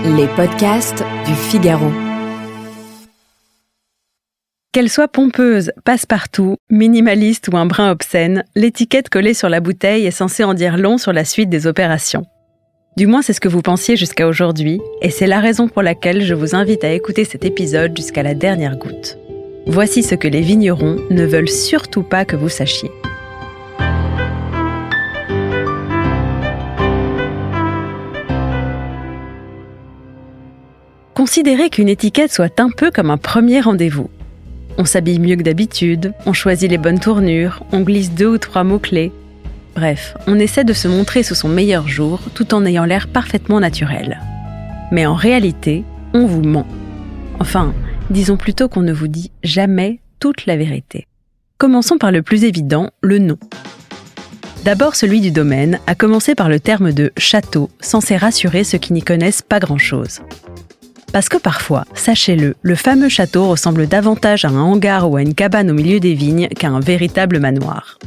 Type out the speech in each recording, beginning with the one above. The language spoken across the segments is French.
Les podcasts du Figaro. Qu'elle soit pompeuse, passe-partout, minimaliste ou un brin obscène, l'étiquette collée sur la bouteille est censée en dire long sur la suite des opérations. Du moins, c'est ce que vous pensiez jusqu'à aujourd'hui, et c'est la raison pour laquelle je vous invite à écouter cet épisode jusqu'à la dernière goutte. Voici ce que les vignerons ne veulent surtout pas que vous sachiez. Considérez qu'une étiquette soit un peu comme un premier rendez-vous. On s'habille mieux que d'habitude, on choisit les bonnes tournures, on glisse 2 ou 3 mots-clés. Bref, on essaie de se montrer sous son meilleur jour tout en ayant l'air parfaitement naturel. Mais en réalité, on vous ment. Enfin, disons plutôt qu'on ne vous dit jamais toute la vérité. Commençons par le plus évident, le nom. D'abord celui du domaine, à commencer par le terme de « château », censé rassurer ceux qui n'y connaissent pas grand-chose. Parce que parfois, sachez-le, le fameux château ressemble davantage à un hangar ou à une cabane au milieu des vignes qu'à un véritable manoir.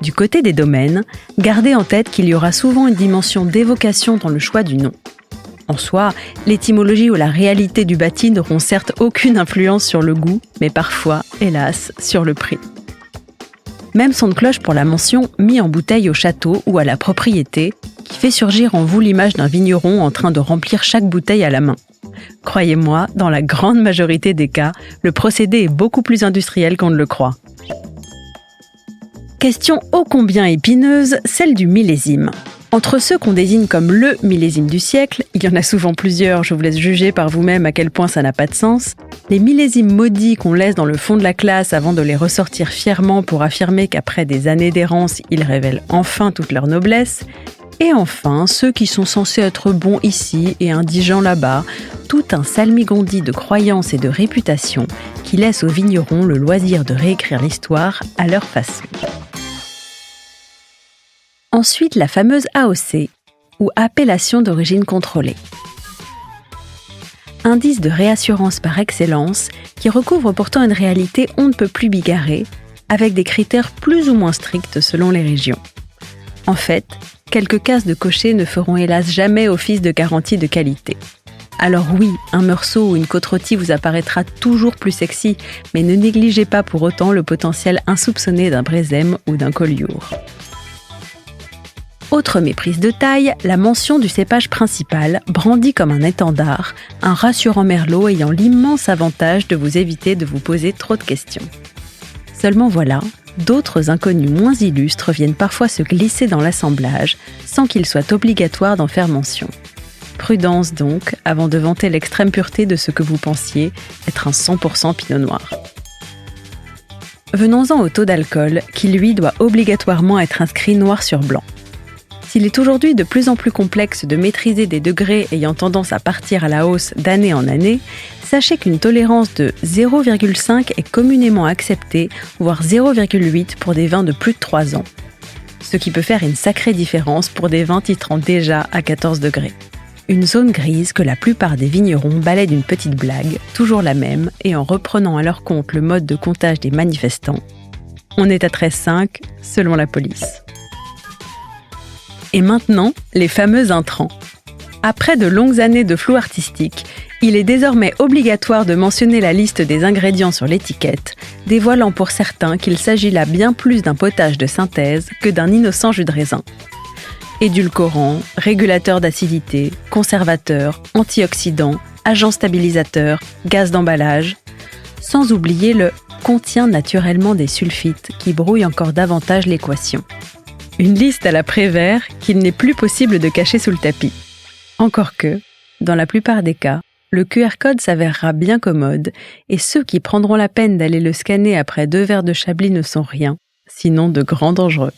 Du côté des domaines, gardez en tête qu'il y aura souvent une dimension d'évocation dans le choix du nom. En soi, l'étymologie ou la réalité du bâti n'auront certes aucune influence sur le goût, mais parfois, hélas, sur le prix. Même son de cloche pour la mention « mis en bouteille au château » ou à la propriété, qui fait surgir en vous l'image d'un vigneron en train de remplir chaque bouteille à la main. Croyez-moi, dans la grande majorité des cas, le procédé est beaucoup plus industriel qu'on ne le croit. Question ô combien épineuse, celle du millésime. Entre ceux qu'on désigne comme le millésime du siècle, il y en a souvent plusieurs, je vous laisse juger par vous-même à quel point ça n'a pas de sens, les millésimes maudits qu'on laisse dans le fond de la classe avant de les ressortir fièrement pour affirmer qu'après des années d'errance, ils révèlent enfin toute leur noblesse, et enfin, ceux qui sont censés être bons ici et indigents là-bas, tout un salmigondis de croyances et de réputation qui laisse aux vignerons le loisir de réécrire l'histoire à leur façon. Ensuite, la fameuse AOC, ou appellation d'origine contrôlée. Indice de réassurance par excellence qui recouvre pourtant une réalité on ne peut plus bigarrée, avec des critères plus ou moins stricts selon les régions. En fait, quelques cases de cocher ne feront hélas jamais office de garantie de qualité. Alors oui, un meursault ou une côte rôtie vous apparaîtra toujours plus sexy, mais ne négligez pas pour autant le potentiel insoupçonné d'un brésème ou d'un collioure. Autre méprise de taille, la mention du cépage principal, brandi comme un étendard, un rassurant merlot ayant l'immense avantage de vous éviter de vous poser trop de questions. Seulement voilà, d'autres inconnus moins illustres viennent parfois se glisser dans l'assemblage sans qu'il soit obligatoire d'en faire mention. Prudence donc, avant de vanter l'extrême pureté de ce que vous pensiez être un 100% pinot noir. Venons-en au taux d'alcool, qui lui doit obligatoirement être inscrit noir sur blanc. S'il est aujourd'hui de plus en plus complexe de maîtriser des degrés ayant tendance à partir à la hausse d'année en année, sachez qu'une tolérance de 0,5 est communément acceptée, voire 0,8 pour des vins de plus de 3 ans. Ce qui peut faire une sacrée différence pour des vins titrant déjà à 14 degrés. Une zone grise que la plupart des vignerons balaient d'une petite blague, toujours la même, et en reprenant à leur compte le mode de comptage des manifestants. On est à 13,5 selon la police. Et maintenant, les fameux intrants. Après de longues années de flou artistique, il est désormais obligatoire de mentionner la liste des ingrédients sur l'étiquette, dévoilant pour certains qu'il s'agit là bien plus d'un potage de synthèse que d'un innocent jus de raisin. Édulcorants, régulateurs d'acidité, conservateurs, antioxydants, agents stabilisateurs, gaz d'emballage, sans oublier le « contient naturellement des sulfites » qui brouille encore davantage l'équation. Une liste à la Prévert qu'il n'est plus possible de cacher sous le tapis. Encore que, dans la plupart des cas, le QR code s'avérera bien commode et ceux qui prendront la peine d'aller le scanner après 2 verres de Chablis ne sont rien, sinon de grands dangereux.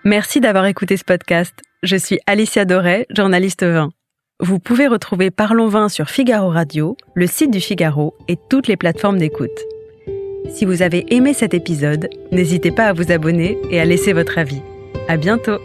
Merci d'avoir écouté ce podcast. Je suis Alicia Doré, journaliste vin. Vous pouvez retrouver Parlons Vin sur Figaro Radio, le site du Figaro et toutes les plateformes d'écoute. Si vous avez aimé cet épisode, n'hésitez pas à vous abonner et à laisser votre avis. À bientôt!